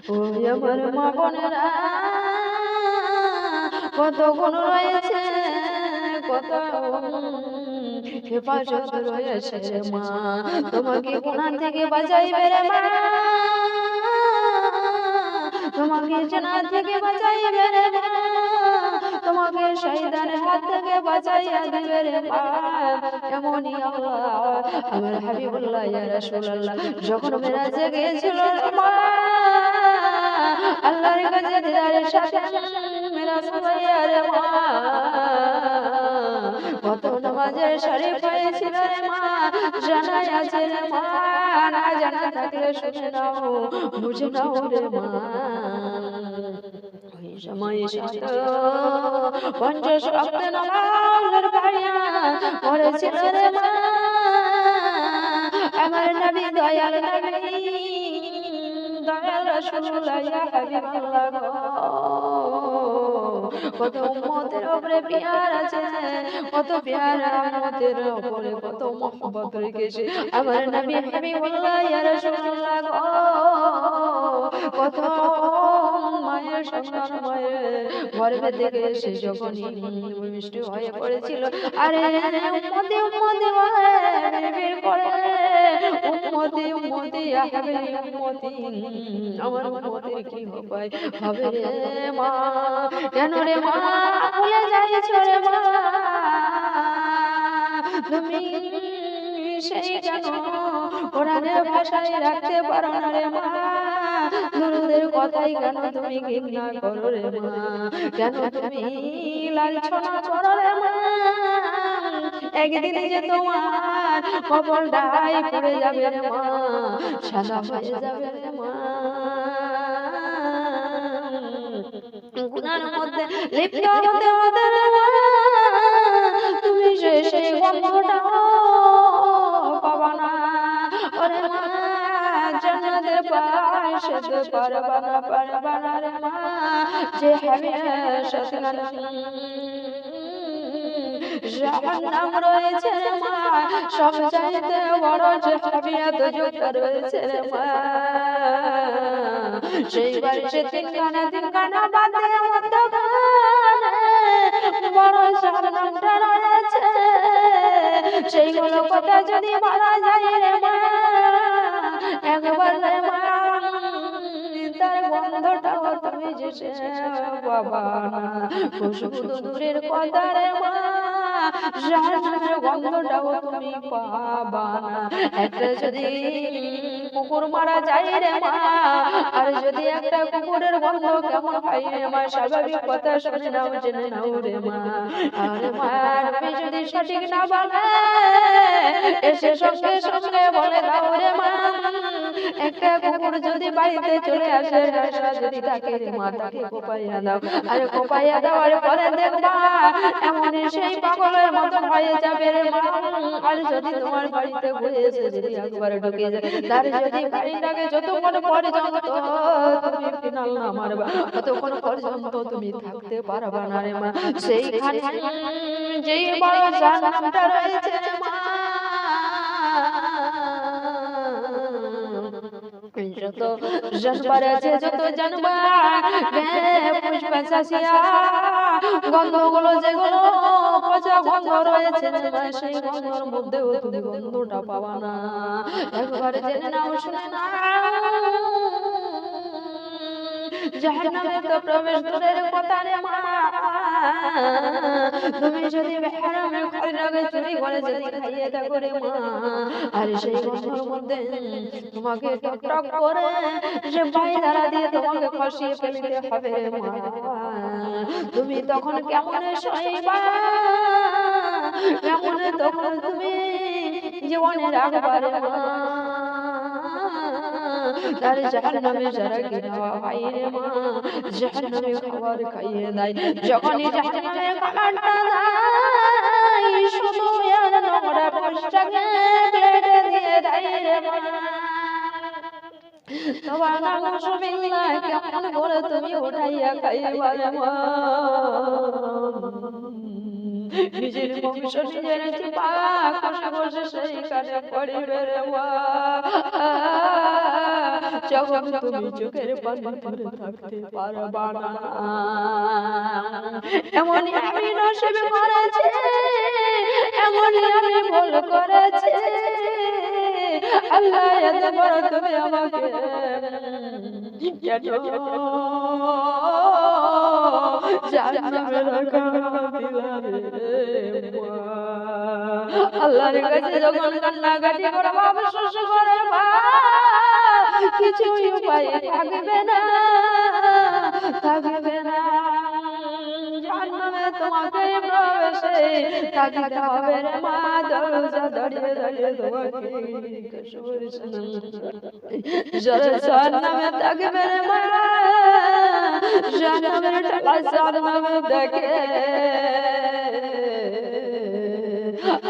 ও আমার মা বোনেরা, কত গুণ রয়েছে, কত হেফাজত রয়েছে রে মা। তোমাকে গুনাহ থেকে বাঁচাইবে রে মা, তোমাকে জানা থেকে বাঁচাইবে রে মা, তোমাকে শয়তানের হাত থেকে বাঁচাইয়া দিবে রে মা। এমনই আল্লাহ আমার হাবিবুল্লাহ ইয়া রাসূলুল্লাহ যখন মেরাজে গিয়েছিল রে মা, আল্লাহর কাছে দিদারের সাথে মেরাজ হইয়া রে মা, কত নামাজের শরীফ হয়েছিল রে মা, জানা আছে রে মা, না জানা থাকলে শুনে নাও, বুঝে নাও রে মা। ওই সময় সাত 50 ওয়াক্ত নামাজের পাইয়া পড়েছিল রে মা, আমার নবী দয়াল নবী দয়াল রাসূলুল্লাহ ইয়া হাবিবাল্লাহ গো। কত উম্মতের উপরে পিয়ার আছে, কত পিয়ার উম্মতের উপরে কত মহব্বত রেখেছে আমার নবী হাবিবুল্লাহ ইয়া রাসূলুল্লাহ গো। কত মায়ের সন্তান মায়ের গর্ভে থেকে সে যখন মিষ্টি হয়ে পড়েছিল, আরে উম্মতি উম্মতি বলে বের করে, উম্মতি উম্মতি আহাবে উম্মতি, আমার উম্মতির কি হবে রে মা, কেন রে মা ভুলে যাইছো রে মা, তুমি সেই কেন কোরআনের ভাষায় রাখতে পারো না রে মা, দুরুদের কথাই কেন তুমি ঘৃণা করো রে মা, কেন তুমি লাঞ্ছনা করো রে মা, একদিন যে তোমার কপালটাই পুড়ে যাবে রে মা, সাদা হয়ে যাবে রে মা, গুনার মধ্যে লিপ্ত হতে হতে রে মা, তুমি সেই গন্ধটা পাবা না, ওরে মা জান্নাতের পায় সেতে পারবা না রে মা, যে হামেশা জাহান্নাম রয়েছে রে মা, সব চাইতে বড় জাহাবিয়াত যুক্ত রয়েছে রে মা, সেই বাড়িতে তিনখানা বাদে বড় জাহান্নামটা রয়েছে, সেইগুলো কথা যদি বলা যায় রে মা, একবার রে মা তার গন্ধটাও তুমি যে বাবা না, শুধু দূরের কথা রে মা, জাহান্নামের গন্ধটাও তুমি পাবা না। একটা যদি কুকুর মারা যায় রে মা, আর যদি একটা কুকুরের গন্ধ কেমন হয় রে মা, স্বাভাবিক কথা শুনে নাও, জেনে নাও রে মা, আর মা তুমি যদি সঠিক না বলে এসে সঙ্গে সঙ্গে বলে দাও রে মা, একটা কুকুর যদি বাড়িতে চলে আসে যদি তাকে রে মা তাকে কোপাইয়া দাও, আর কোপাইয়া দেওয়ার পরে দেখবা এমন সেই পাগলের মতন হয়ে যাবে রে মা, আর যদি তোমার বাড়িতে ঘুরে এসে যদি একবার ঢুকে যায়, তার যদি বাড়িটাকে যতক্ষণ পর্যন্ত তুমি ফিনাল না মারবা ততক্ষণ পর্যন্ত তুমি থাকতে পারবা না রে মা, সেইখানে যেই বড় জাহান্নামটা রয়েছে রে মা, যত জানবার আছে যত জানবা পুষ্পাশিয়া গন্ধগুলো যেগুলো পচা গন্ধ রয়েছে সেই গন্ধের মধ্যেও তুমি গন্ধটা পাবা না, একবার জেনে নাও শুনে না, জাহান্নামে তো প্রবেশ দূরের কথা রে মা, তুমি যদি বেহারামে খয়রাগে চুরি করে যদি খাইয়ে থাকো রে মা, আর সেই গন্ধের মধ্যে তোমাকে টক টক করে যে বাইদারা দিয়ে তোমাকে খসিয়ে ফেলতে হবে রে মা, তুমি তখন কেমন সইবা, কেমন তখন তুমি জীবনে রাখবা রে মা, তার জাহান্নামে যারা কিনা হয় রে মা, জাহান্নামে খাবার খাইয়ে দেয়, যখনই জাহান্নামে খাবারটা দেয় শুধু আর নোংরা পোশাকে প্লেটে দিয়ে দেয় রে মা, তোমার নাউজুবিল্লাহ কেমন করে তুমি উঠাইয়া খাইবা রে মা, নিজের বংশ নিজের চিপা কষে বসে সেইখানে পড়িবে রে মা। যখন তুমি চোখের পানি ধরে থাকতে পারবা না, এমনই আমি নসিব করেছি, এমনই আমি ভুল করেছি। আল্লাহ এত বড় তুমি আমাকে কেন জাহান্নামে রাখা দিলা রে মা। আল্লাহর কাছে যখন কান্নাকাটি করব, আফসোস করব, কিছু উপায় থাকবে না, থাকবে না। জাহান্নামে তোমাকে প্রবেশে তাকিতে হবে রে মা। দরজা দাঁড়িয়ে দাঁড়িয়ে তোমাকে জাহান্নামে তাকিবে রে মা। জাহান্নামের টাকা জাহান্নামে দেখে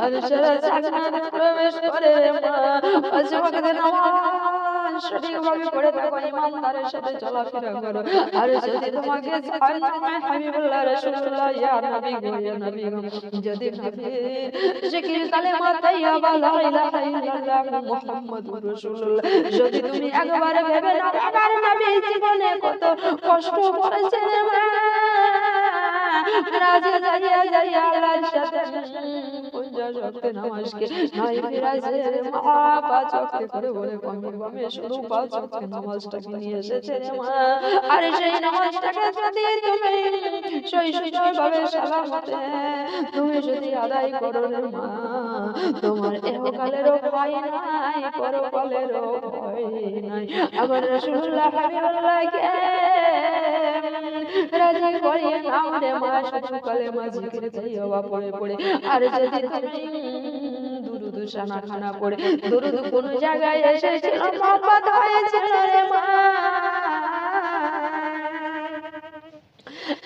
আর সারা জান্নাতে প্রবেশ করে রে মা। পাঁচ ওয়াক্ত নামাজ সঠিকভাবে পড়ে থাকো, ইমানদারের সাথে চলাফেরা করো। আর যদি তোমাকে জাহান্নামে হাবিবুল্লাহ রাসূলুল্লাহ ইয়া নবী গো, ইয়া নবী গো, যদি নবীর জিকির কালেমা তাইয়্যিবা লা ইলাহা ইল্লাল্লাহ মুহাম্মাদুর রাসূলুল্লাহ যদি তুমি একবার ভেবে নাও আমার নবী জীবনে কত কষ্ট করেছে রে মা। রাজা যাইয়া যাইয়া আল্লাহর সাথে 50 ওয়াক্ত নামাজকে নয় ফিরাইছে রে মা। 5 ওয়াক্ত করে বলে কমে কমে শুধু 5 ওয়াক্ত নামাজটাকে নিয়ে এসেছে রে মা। আর সেই নামাজটাকে যদি তুমি সহিষ্ণুভাবে সালামতে তুমি যদি আদায় করো রে মা, তোমার ইহকালেরও ভয় নাই, পরকালেরও ভয় নাই। আমার রাসূলুল্লাহ হাবিবুল্লাহকে রাজি করিয়ে নাও রে মা। শুধু কালেমা জিকির তাইয়্যিবা পড়ে পড়ে। আর যদি তুমি দুরূদ শানা খানা পড়ে, দুরূদ কোন জায়গায় এসেছিল মোহাম্মদ হয়েছিল রে মা।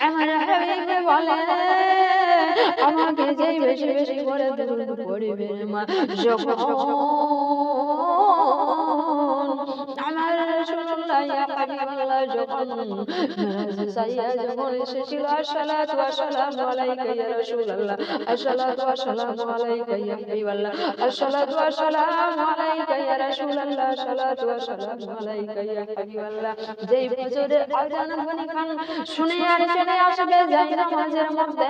আমার হাবিব বলে আমাকে যেই বেশি বেশি করে দুরূদ পড়িবে রে মা, যখন আমার রাসূলুল্লাহ ইয়া হাবিবাল্লাহ যখন মেরাজে যাইয়া যখন এসেছিল, আসসালাতু ওয়াসসালামু আলাইকা ইয়া রাসূলুল্লাহ, আসসালাতু ওয়াসসালামু আলাইকা ইয়া হাবিবাল্লাহ, আসসালাতু ওয়াসসালামু আলাইকা ইয়া রাসূলুল্লাহ, আসসালাতু ওয়াসসালামু আলাইকা ইয়া হাবিবাল্লাহ। যেই ফজরের আযান ধ্বনি খান শুনে আর চলে আসবে যাই নামাজের মধ্যে,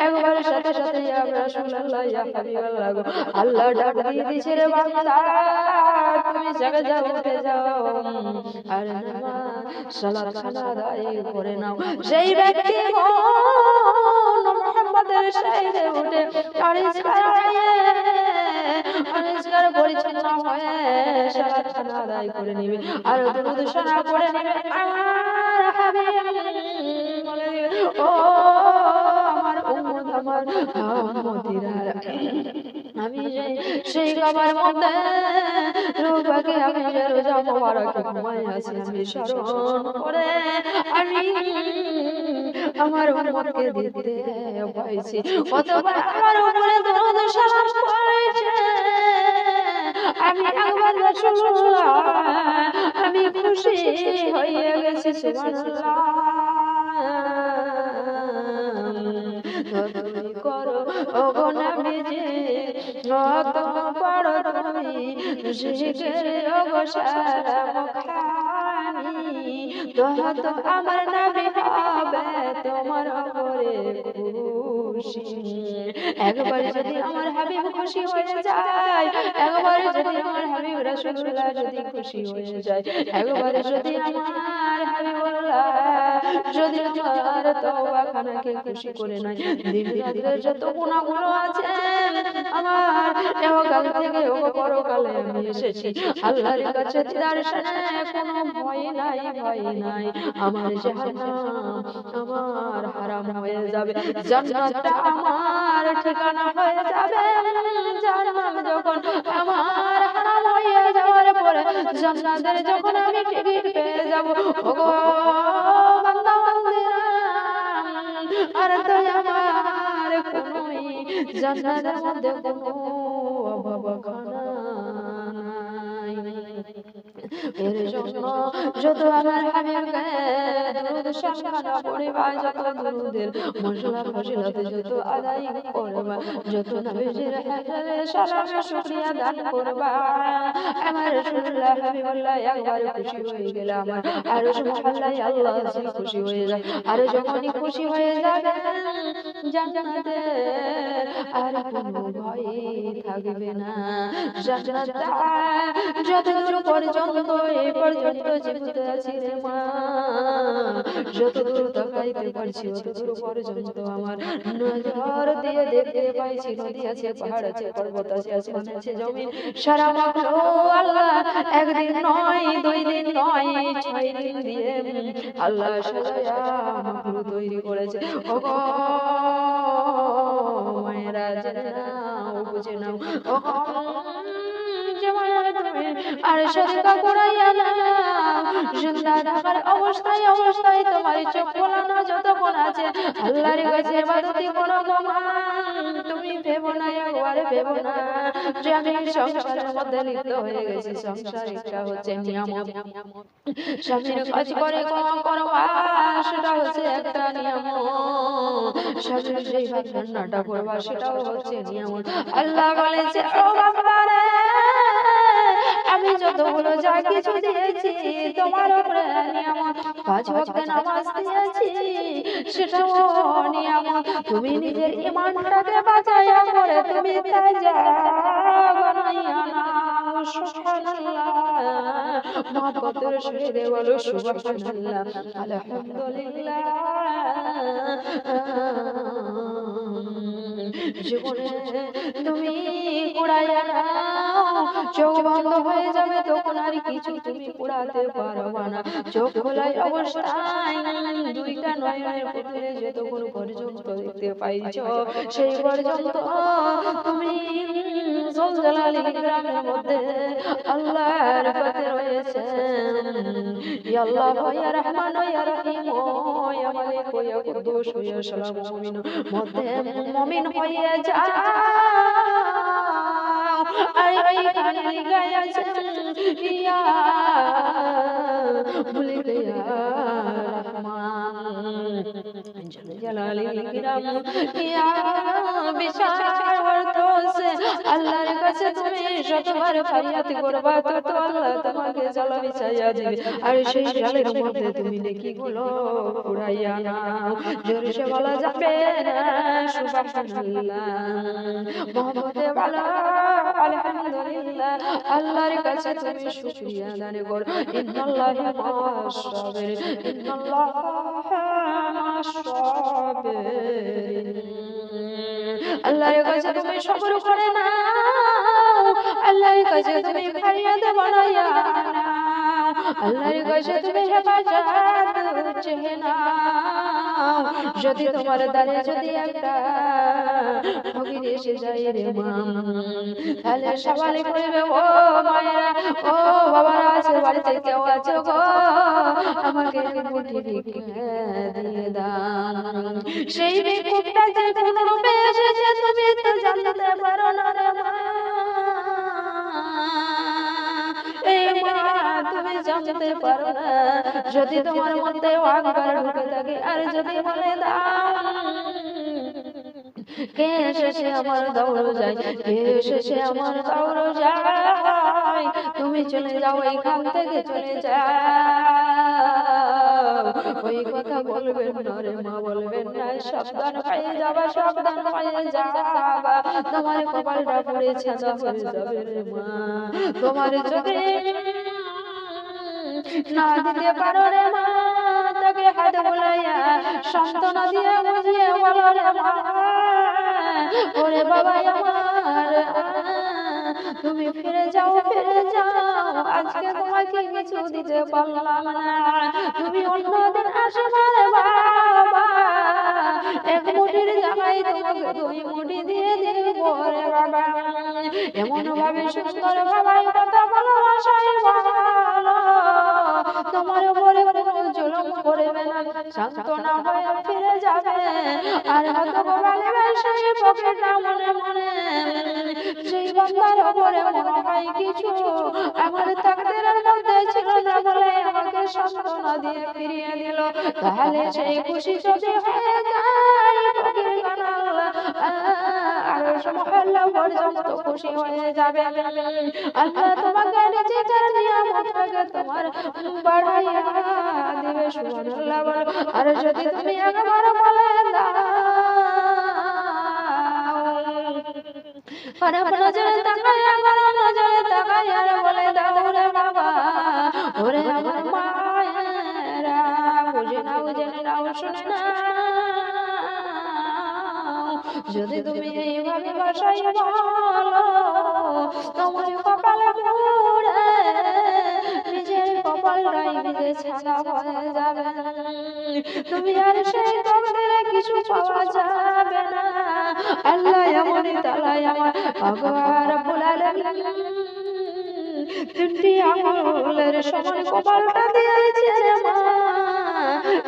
একবার সাথে সাথে ইয়া রাসূলুল্লাহ ইয়া হাবিবাল্লাহ গো, আল্লাহ ডাক দিয়ে দিছে রে বান্দা তুমি জেগে যাও, উঠে যাও আর নামাজ সালাত খানা আদায় করে নাও। সেই ব্যক্তি মুহাম্মদের সাইদে উঠে পরিষ্কার পরিচ্ছন্ন হয়ে সালাত খানা আদায় করে নিবে আর দুরূদ শোনা পড়ে নিবে। আমার হাবিব বলে ও আমার উম্মত, আমার উম্মতিরা, আমি সেই কবরের মধ্যে রূপাকে আমি যে রোজা মোবারকে ঘুমায় আছি, আমি স্মরণ করে আমি আমার উম্মতকে দিতে পাইছি। কতবার আমার উপরে দরুদ সালাম পড়েছে, আমি একবার রাসূলুল্লাহ আমি খুশি হয়ে গেছি। সুবহানাল্লাহ। তুমি করো ওগো নবীজি যত পড়ো তুমি জিকির ওগো সারা মুখানি, তত আমার নবী হবে তোমার উপরে খুশি। একবার যদি আমার হাবিব খুশি হয়ে যায়, একবার যদি আমার হাবিব রাসূলুল্লাহ যদি খুশি হয়ে যায়, একবার যদি আমার হাবিবুল্লাহ যদি আমার তওবাখানাকে খুশি করে নেয়, দিন রাতের যত গুনাহগুলো আছে আমার ইহকাল থেকে পরকালে আমি এসেছি আল্লাহর কাছে দর্শনে কোনো ভয় নাই, ভয় নাই। আমার জাহান্নাম আমার হারাম হয়ে যাবে, জান্নাতটা আমার ঠিকানা হয়ে যাবে। জাহান্নাম যখন আমার হারাম হয়ে যাওয়ার পরে জান্নাতের যখন আমি টিকিট পেয়ে যাব, ওগো বান্দা বান্দিরা, আর তো আমার কোনোই জান্নাতের মধ্যে কোনো অভাব খানা নাই। এর জন্য যত আমার হাবিবকে দুরূদ সালাম পড়বা, যত দুরূদের মশলা ফজিলত যত আদায় করবা, যত নবীজির হাজারে সালামে শুকরিয়া দান করবা, আমার রাসূলুল্লাহ হাবিবুল্লাহ একবার খুশি হয়ে গেলে আমার আরশ মহল্লায় আল্লাহ খুশি হয়ে যায়। আর যখনই খুশি হয়ে যাবে জান্নাতে আর কোনো ভয় থাকবে না। জান্নাতে যতদূর পর্যন্ত এই পর্যন্ত জীবিত আছি রে মা, যতদূর তাকাইতে পারছি ততদূর পর্যন্ত আমার নজর দিয়ে দেখতে পাইছি নদী আছে, পাহাড় আছে, পর্বত আছে, আসমান আছে, জমিন সারা মাখলুক আল্লাহ একদিন নয়, 2 দিন নয়, 6 দিন দিয়ে আল্লাহ সাজায়া মাখলুক তৈরি করেছে। ওগো মায়েরা জেনে নাও, বুঝে নাও, ওগো আর সদকা করাইয়া না জিন্দা থাকার অবস্থায় অবস্থায় তোমার চোখ খোলানো যতক্ষণ আছে আল্লাহর কাছে ইবাদতি করো গো মা। তুমি ভেবো না, একবার ভেবো না যে আমি সংসারের মধ্যে লিপ্ত হয়ে গেছি। সংসার একটা হচ্ছে নিয়ামত, স্বামীর কাজ করে করবা সেটা হচ্ছে একটা নিয়ামত, স্বামীর সেই ভাত রান্নাটা করবা সেটাও হচ্ছে নিয়ামত। আল্লাহ বলেছে ও বান্দারে আমি যতগুলো যা কিছু দিয়েছি তোমার উপরে নিয়ামত, 5 ওয়াক্ত নামাজ দিয়েছি সেটাও নিয়ামত। তুমি নিজের ঈমানটাকে বাঁচায়া করে তুমি তাজা বানাইয়া নাও। সুবহানাল্লাহ, মহব্বতের সহিত বলো সুবহানাল্লাহ, আলহামদুলিল্লাহ। জীবনে তুমি কুড়াইয়া নাও, চোখ বন্ধ হয়ে যাবে তখন আর কিছু তুমি কুড়াতে পারবা না। চোখ খোলাই অবস্থায় 2টা নয়নের পুতুলে যতক্ষণ পর্যন্ত দেখতে পাইছো সেই পর্যন্ত তুমি জলজালালি গ্রামের মধ্যে আল্লাহর পথে রয়েছেন। ইয়া আল্লাহ ইয়া রহমান ইয়া রহিম ইয়া মালিক ইয়া কুদ্দুস ইয়া সালাম মুমিন মধ্যে মুমিন হয়ে যাও। আই আই কানে গায়াছেন ইয়া মালিক ইয়া রহমান জলালিল কিরাম ইয়া বিশাল অর্থ সে আল্লাহর কাছে তুমি যতবার ফরিয়াদ করবা তত আল্লাহ তোমাকে জ্বালা বিছাইয়া দিবে। আর সেই জালের মধ্যে তুমি নেকিগুলো কুড়াইয়া নাও। জোরে সে বলা যাবে না সুবহানাল্লাহ, মুহাম্মদে বলা আলহামদুলিল্লাহ। আল্লাহর কাছে তুমি শুকরিয়া আদায় করো। ইন্নাল্লাহি মা'আস সাবিরিন, ইন্নাল্লাহা মা'আস সাবিরিন। আল্লাহর কাছে তুমি শুকর করে নাও, আল্লাহর কাছে তুমি ফরিয়াদ বানাইয়া নাও, আল্লাহর কাছে তুমি হেফাজত চেয়ে নাও। যদি তোমার দ্বারে যদি একটা ফকির এসে যায় রে মা, তাহলে সবাই বলবে ও মায়েরা ও বাবারা আছে বাড়িতে কেউ আছো গো, আমাকে মুঠি দিয়ে দাও। সেই ভিক্ষুকটা যে কোন রূপে এসেছে তুমি তো জানতে পারো না রে মা। এই মা তুমি জানতে পারো না, যদি তোমার মধ্যে অহংকার ঢুকে থাকে আর যদি বলে দাও কে এসেছে আমার দৌড় যায়, কে এসেছে আমার দৌড় যায়, তুমি চলে যাও এইখান থেকে চলে যাও। ওই কথা বলবেন না রে মা, বলবেন না, সাবধান হয়ে যাবা, সাবধান হয়ে যাবা, তোমার কপালটা পড়ে ছেঁচা হয়ে যাবে রে মা। তোমার যদি না দিতে পারো রে মা, তাকে হাত বুলাইয়া সান্ত্বনা দিয়ে বুঝিয়ে বলো রে মা, ওরে বাবা আমার তুমি ফিরে যাও, ফিরে যাও, আজকে তোমাকে কিছু দিতে পারলাম না, তুমি অন্যদিন আসো না রে বাবা, 1 মুঠির জায়গায় তোমাকে 2 মুঠি দিয়ে দিব রে বাবা। এমন ভাবে সুন্দর বাবাই কথা ভালোবাসাই ভালো, তোমার উপরে কোনো জুলুম করবে না, সান্ত্বনা হয়ে ফিরে যাবে। আর হয়তো বলবে সেই পকেটটা মনে মনে সেই বান্দার উপরে মনে হয় কিছু আমার তাকদীরের মধ্যে ছিল না বলে আমাকে সান্ত্বনা দিয়ে ফিরিয়ে দিল। তাহলে সেই খুশি যদি হয়ে যায় ফকির গানাল্লাহ আরশ মহল্লা পর্যন্ত খুশি হয়ে যাবে। আল্লাহ তোমাকে নিজের নিয়ামতটাকে তোমার বাড়াইয়া দিবে। সুবহানাল্লাহ বলো। আর যদি তুমি একবার বলে দাও আর নজরে তাকায় একবার নজরে তাকায় আর বলে দাও রে বাবা ওরে আমার মায়েরা বুঝে নাও জেনে নাও শুনে নাও, যদি তুমি এইভাবে ভাষায় বলো তোমার কপালে পুড়ে নিজের কপালটাই নিজে ছাড়া হয়ে যাবে। তুমি আর সেই তকদিরে কিছু পাওয়া যাবে না। আল্লাহ এমনই তালাই আমার আবার রব্বুল আলামিন তিনটি আঙুলের সমান কপালটা দিয়েছে রে মা,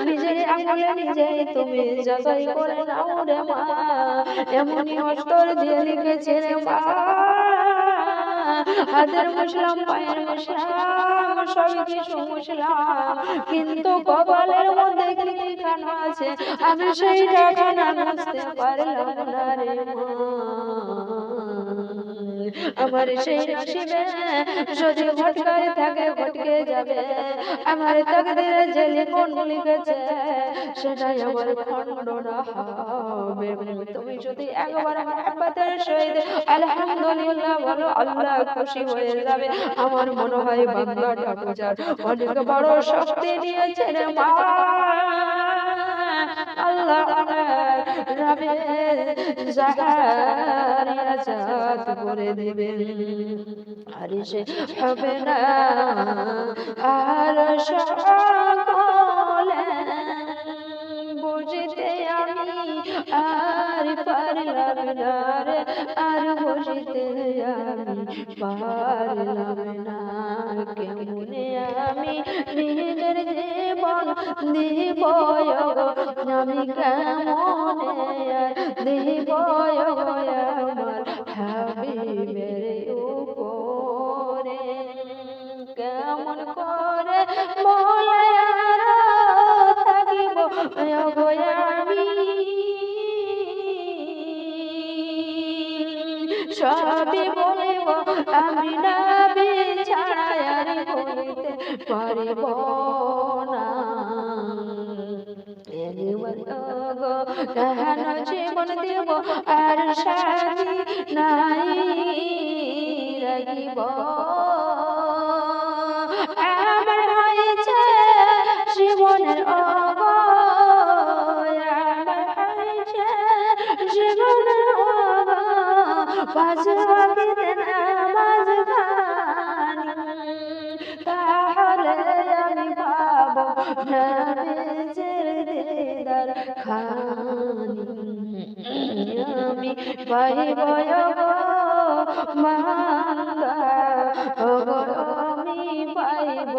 নিজের আঙুলে নিজেই তুমি যাচাই করে নাও রে মা। এমনই অস্তর দিয়ে লিখেছে রে মা, হাতের মুসলাম পায়ের মুসলাম সবই কিছু মুসলাম, কিন্তু কপালের মধ্যে কি লেখানো আছে আমি সেইটা খানা বুঝতে পারলাম না রে মা। আমার সেই নসিবে যদি ভটকায় থাকে ভটকে যাবে, আমার তাকদীরে যে লিখন লিখেছে সেটাই আমার খণ্ডনা হবে। তুমি যদি একবার মুহাব্বতের সহিত আলহামদুলিল্লাহ বলো আল্লাহ খুশি হয়ে যাবে। আমার মনে হয় বান্দাটা বোঝার অনেক বড় শক্তি দিয়েছে রে মা। আল্লাহ রবে জাহারিয়া জাত করে দেবে আর সে হবে না আর সকলে বুঝতে আমি আর পারলাম না রে, আর বুঝতে আমি পারলাম না। কেমনে আমি নিজের জীবন দিব আমি কেমনে দিব আমার হাবিবের উপরে, কেমন করে বলে আর থাকিব আমি সবই বলিব আমি নবী ছাড়া আর বলতে পারিব না। কেন জীবন দেব আর সাথী নাই রাখিব, আমার হয়েছে জীবনের অবয়, আমার হয়েছে জীবনের পাঁচ ওয়াক্তে নামাজ গানি, তাহলে আমি পাবো নবীজির দিদার খানি। আমি পাইব মান্দা ওগো আমি পাইব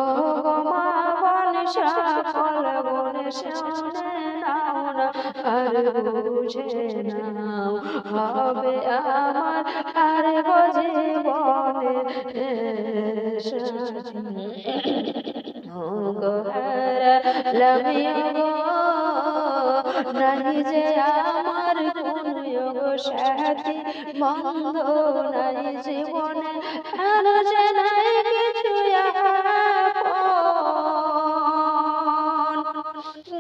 ওগো মা বন সকল গুণ শুনে নাও না আর বুঝে নাও হবে আমার আর গো জীবনে ওগো হারালাম গো নাই যে আমার কোনো গো সাথী বন্ধ নাই জীবনে আর যে নাই কিছু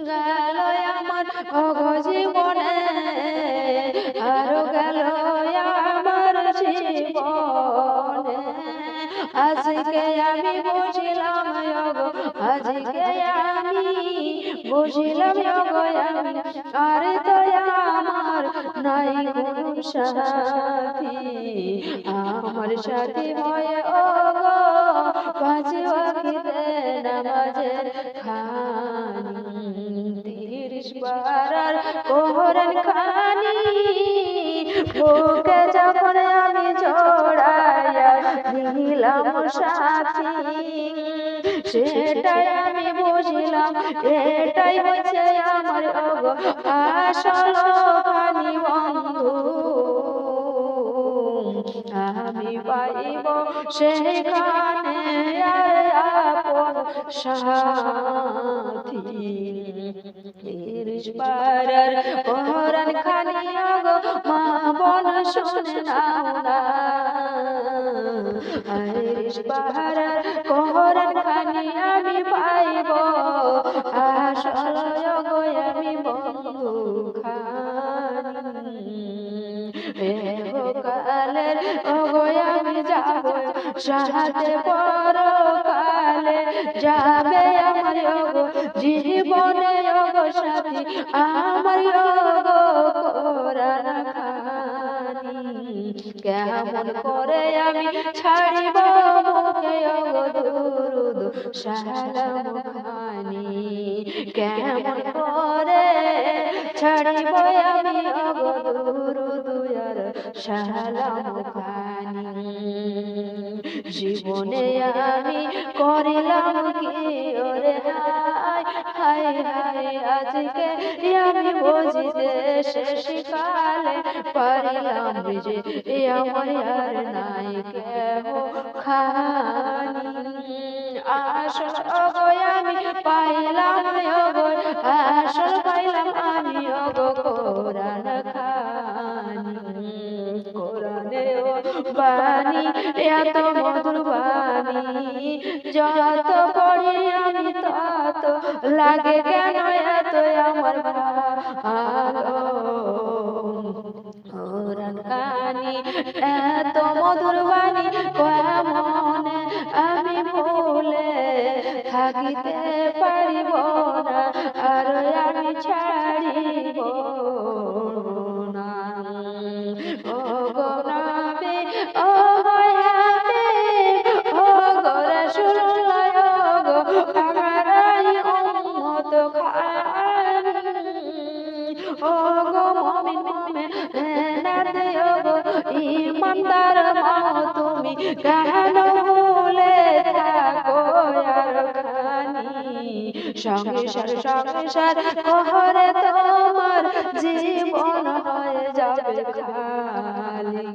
গেল আমার ওগো জীবনে আরো গেল আমার জীবনে। আজকে আমি বুঝলাম ওগো আজকে আমি বুঝলাম ওগো আমি আর তো আমার নাই কোনো সাথী, আমার সাথী হয়ে ওগো পাঁচ ওয়াক্তে নামাজের খানি 30 পারার কোরআন খানি বুকে যখন আমি জড়াইয়া দিলাম সাথী, সেটাই আমি বুঝলাম বুঝলাম এটাই হচ্ছে আমার আসল খানি বন্ধু আমি পাইব সেখানে আপন সাথী তিরিশ পারার কোরআন খানি মা বোন শুনে নাও না তিরিশ পারার কোরআন খানি আমি পাইব আসল আমি বন্ধু খানি কালের আমি যাব সাথে পরকালে যাবে আমার জীবনে সাথী আমার কোরআন খানি কেমন করে আমি ছাড়িব মুখে দুরুদ সালাম খানি কেমন করে ছাড়িব আমি দুরুদ আর সালাম খানি জীবনে আমি করিলাম কি ওরে হায় হায় হায় আজকে আমি বুঝিতে শেষকালে পারিলাম যে আমার আর নাই কেহ খানি আসল আমি পাইলাম আসল পাইলাম আমি কোরআন খানি কোরআনে বাণী এত মধুর বাণী যত পড়ি আমি তত লাগে কেন এত আমার ভালো কোরআন খানি এত মধুর বাণী কেমন আমি ভুলে থাকিতে পারিব না আর আমি ছাড়িব না ও গো নবী ও গো হাবিব ও গো রাসূলুল্লাহ ও গো আমার উম্মত খানি ও গো মুমিন মুমিনাত ও গো ঈমানদার মাও তুমি কেন ভুলে থাকো আর খানি সংসার কহরে তোমার জীবন হয়ে যাবে খালি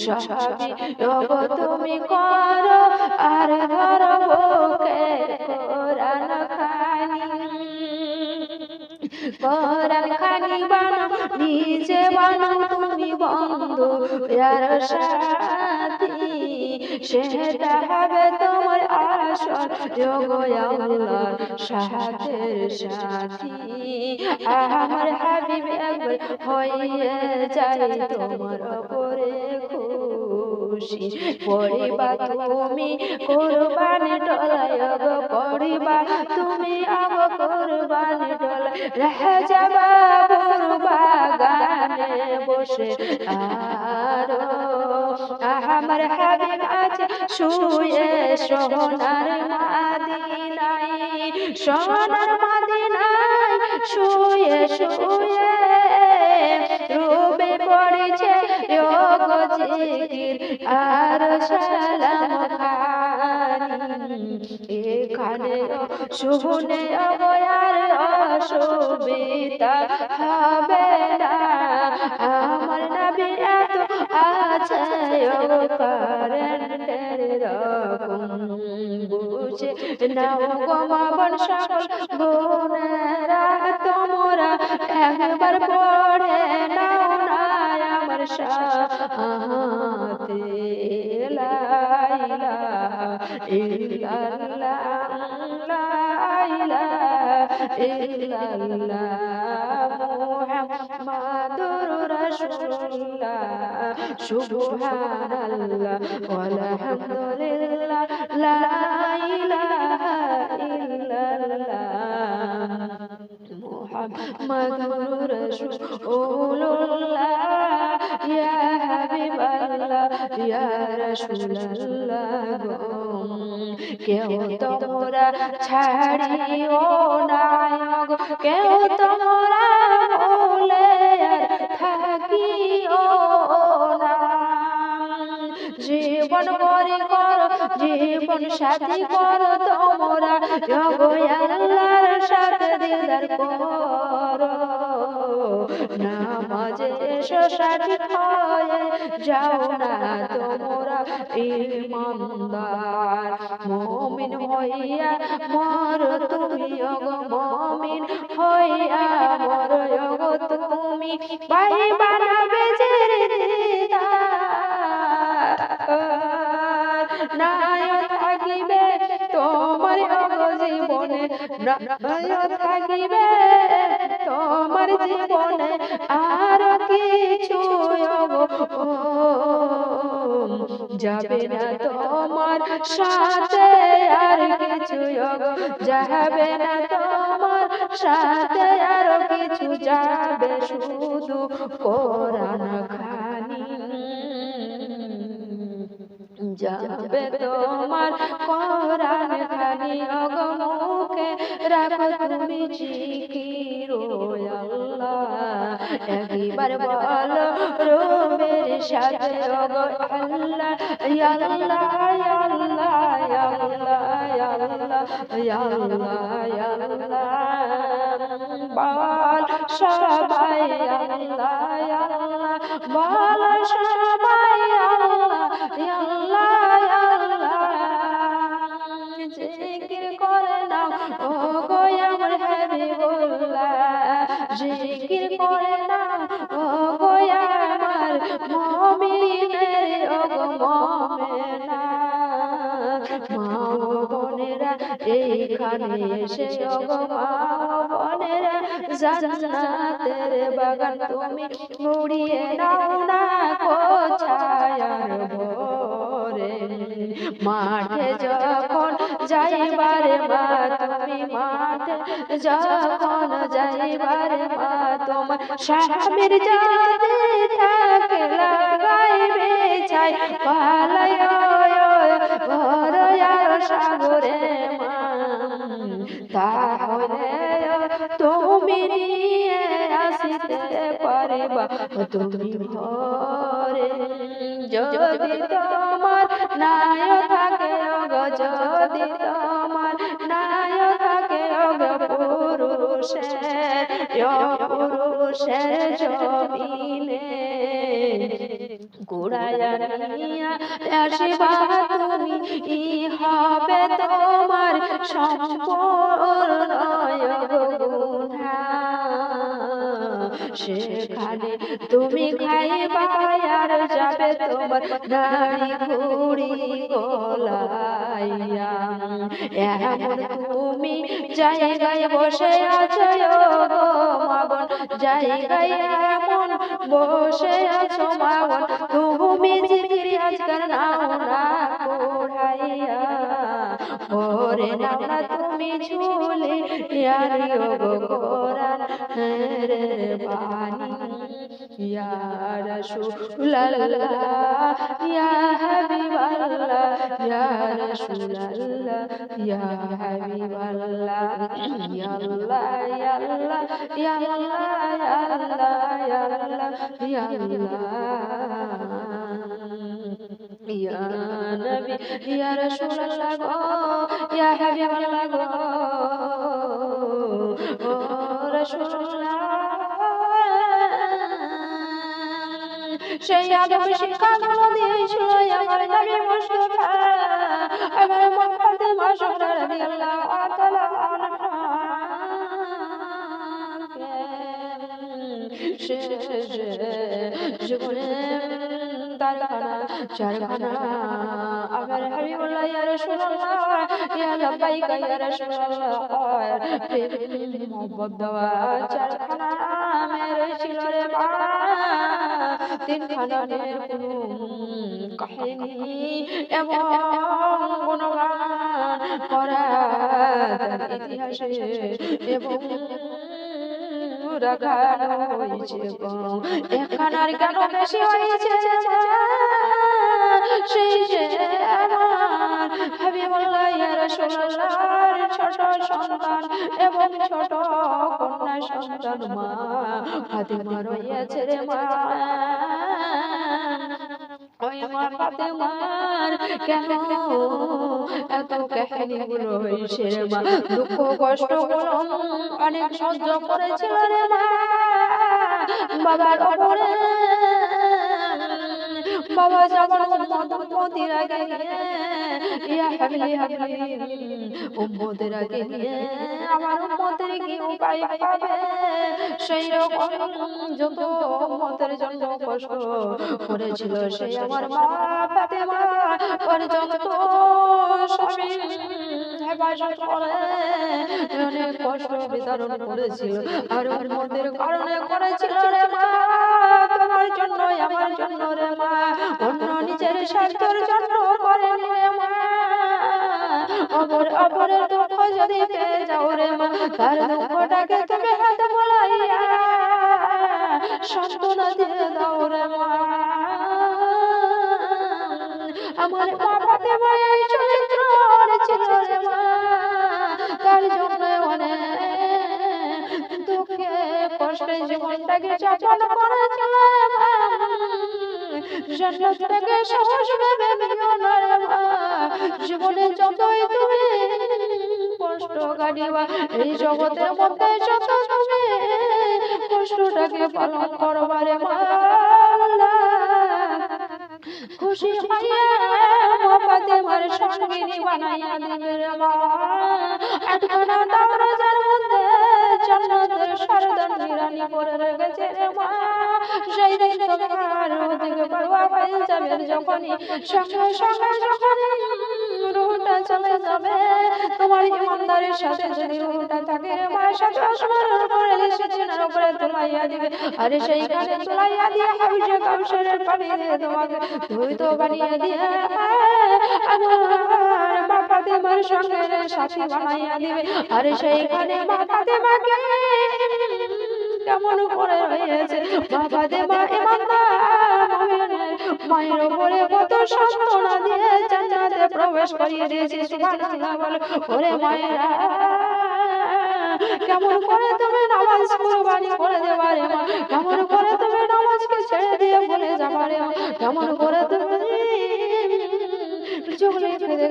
সবই ওগো তুমি করো আর ধরো বুকে কোরআন খানি বানাও নিজে বানাও তুমি বন্ধু আর সাথী সেটা হবে তোমার আসল আল্লাহর সাথের সাথী আমার হাবিব একবার হয়ে যায় তোমার উপরে খুশি পরিবা তুমি কুরবানি ডলায় পরিবা তুমি কুরবানি ডলায় রহে যাবা বাগানে বসে আর আমার হাবিব আছে শুয়ে সোনার মাদিনায় শুয়ে শুয়ে রূপে পড়েছে যোগ জিকির আর সালাম খানি এখানে শুনে আর অসুবিধা হবে না আমার নবী এত আছে কারেন্টের রকম বুঝে নাও গো মা বোন সকল বোনেরা তোমরা একবার পড়ে নাও না আমার সাথে লা ইলাহা ইল্লাল্লাহ লা ইলাহা ইল্লাল্লাহ মুহাম্মাদুর রাসূলুল্লাহ সুবহানাল্লাহ ওয়ালহামদুলিল্লাহ লা ইলাহা ইল্লাল্লাহ মুহাম্মাদুর রাসূলুল্লাহ ইয়া হাবিবাল্লাহ ইয়া রাসূলুল্লাহ কেউ তোমরা ছাড়িও না কেউ তোমরা ভুলে থাকিও না জীবন করি কর জীবন জীবন সাথী করো তোমরা ওগো আল্লাহর সাথে দিদার করো নামাজে এসো সাথী হয়ে যাও না তোমরা ঈমানদার মুমিন হইয়া মরো তুমি ওগো মুমিন হইয়া মরো ওগো তুমি ভাই বানাবে যে নাই থাকিবে তোমার জীবনে নাই থাকিবে তোমার জীবনে আর কিছু যাবে না তোমার সাথে আর কিছু যাবে না তোমার সাথে আর কিছু যাবে শুধু কোরআন খানি যাবে তোমার কোরআন খানি ওগো মুখে রাখো তুমি জিকির আল্লাহ একবার বলো রবের সাথে ওগো আল্লাহ ইয়া আল্লাহ ইয়া আল্লাহ ইয়া আল্লাহ ইয়া আল্লাহ ইয়া আল্লাহ ইয়া আল্লাহ বল সবাই আল্লাহ ইয়া আল্লাহ বল সবাই আল্লাহ ইয়া আল্লাহ ইয়া আল্লাহ জিকির করে নাও ওগো আমার হাবিবুল্লাহ জিকির করে নাও ওগো আমার মুমিনের ওগো মুমিনা মা বোনেরা এইখানে এসে ওগো মা বোনেরা জান্নাতের বাগান তুমি মুড়িয়ে নাও না কোছায়ার ভোরে মাঠে যখন যাইবারে মা তুমি মাঠে যখন যাইবারে মা তোমার স্বামীর যাতে থাকে লাগাইবে চাই পালায় ভরয়ার সাগরে মা তাহলে তুমি নিয়ে আসিতে পারিবা তুমি ভরে যদি তোমার নাই থাকে ওগো যদি তোমার নাই থাকে ওগো পুরুষের জমিনে কুড়াইয়া নিয়া আসিবা তুমি ই হবে তোমার সম্পূর্ণ গুনাহ সেখানে তুমি খাইবা আর যাবে তোমার দাড়ি ঘুড়ি গলাইয়া এমন তুমি জায়গায় বসে আছো গো মাগন জায়গায় এমন বসে আছো মাগন তুমি জিকির আজকার নাও না কোড়াইয়া ওরে নাও না তুমি ঝুলে ইয়ারিও গো কোরআন রে বাণী ইয়া রাসূলুল্লাহ ইয়া হাবিবাল্লাহ ইয়া রাসূলুল্লাহ ইয়া হাবিবাল্লাহ ইয়া আল্লাহ ইয়া আল্লাহ ইয়া আল্লাহ ইয়া আল্লাহ ইয়া আল্লাহ ইয়া নবী ইয়া রাসূলুল্লাহ গো ইয়া হাবিবাল্লাহ গো ও রাসূলুল্লাহ সেই আদব শিক্ষাগুলো দিয়েছিল আমার নবী মুস্তাফা আমার মা ফাতেমা জোহরা রাদিয়াল্লাহু তাআলা আনহা জীবনে দারখানা চারখানা আমার হাবিবুল্লাহ ইয়া রাসূলুল্লাহ ইয়া লাব্বাইকা ইয়া রাসূলুল্লাহ মোহাম্মদ দেওয়া চারখানা মেরে ছিল রে বাবা তিনখানা কোনো কাহিনী এবং গুণগান করা ইতিহাসে এবং রাগানো হয়েছে এখানার কেন বেশি হয়েছে সেই যে আমার হাবিবুল্লাহ ইয়া রাসূলুল্লাহর ছোট সন্তান এবং ছোট কন্যা সন্তান মা ফাতেমা রয়েছে রে মা ওই মা ফাতেমার কেন এত কাহিনীগুলো হয়েছে রে মা? দুঃখ কষ্ট গুলো অনেক সহ্য করেছিল রে মা। বাবার অপরে বাবা যখন উম্মতের আগে ইয়া হাবিলি উম্মতের আগে আমার উম্মতের কি উপায় পাবে? সেই রকম যত উম্মতের জন্য কষ্ট করেছিল সেই আমার মা ফাতেমা পর্যন্ত স্বামী হেফাজত করে অনেক কষ্ট বিতরণ করেছিল। আর উম্মতের কারণে করেছিল রে মা, তোমার জন্য আমার জন্য রে মা, অন্য নিজের স্বার্থের জন্য করেনি রে মা। অপরের দুঃখ যদি পেয়ে যাও রে মা, তার দুঃখটাকে তুমি হাত বলাইয়া সান্ত্বনা দিয়ে দাও রে মা। আমার মা ফাতেমা এই চরিত্র ছিল রে মা, তার জন্য অনেক দুঃখে কষ্টে জীবনটাকে যাপন করেছিল রে মা। জান্নাতটাকে সহজ ভেবে নিও না রে মা। জীবনে যতই তুমি কষ্ট কাটিবা, এই জগতের মধ্যে যত তুমি কষ্টটাকে পালন করবা রে মা, খুশি হইয়া মা ফাতেমার সঙ্গিনী বানাইয়া দিবে রে মা। আটখানা দরজার মধ্যে জান্নাতের সরদার নিরানি করে রেখেছে রে মা। সেই দিন তোমার ওদিকে পরোয়া হয়ে যাবে যখনই সঙ্গে সঙ্গে যখনই রুহটা চলে যাবে, তোমার ইমানদারের সাথে যদি রুহটা থাকে রে মা, সাথে আসমানের উপরে সিজদার উপরে তোলাইয়া দিবে। আরে সেইখানে তোলাইয়া দিয়ে হাউজে কাউসারের পানি দিয়ে তোমাকে ধুইত বানিয়ে দিয়ে আমার মা ফাতেমার সঙ্গে সাথী বানাইয়া দিবে। আরে সেইখানে মা ফাতেমাকে কেমন করে রয়েছে মা ফাতেমা ইমানদার মুমিনের মায়ের উপরে কত সান্ত্বনা দিয়ে জান্নাতে প্রবেশ করিয়ে দিয়েছে। সুবহানাল্লাহ বলো। ওরে মায়েরা, কেমন করে তুমি নামাজ কুরবানি করে দেবা রে মা, কেমন করে তুমি নামাজকে ছেড়ে দিয়ে ভুলে যাবা রে মা, কেমন করে তুমি চুগলি ফেলে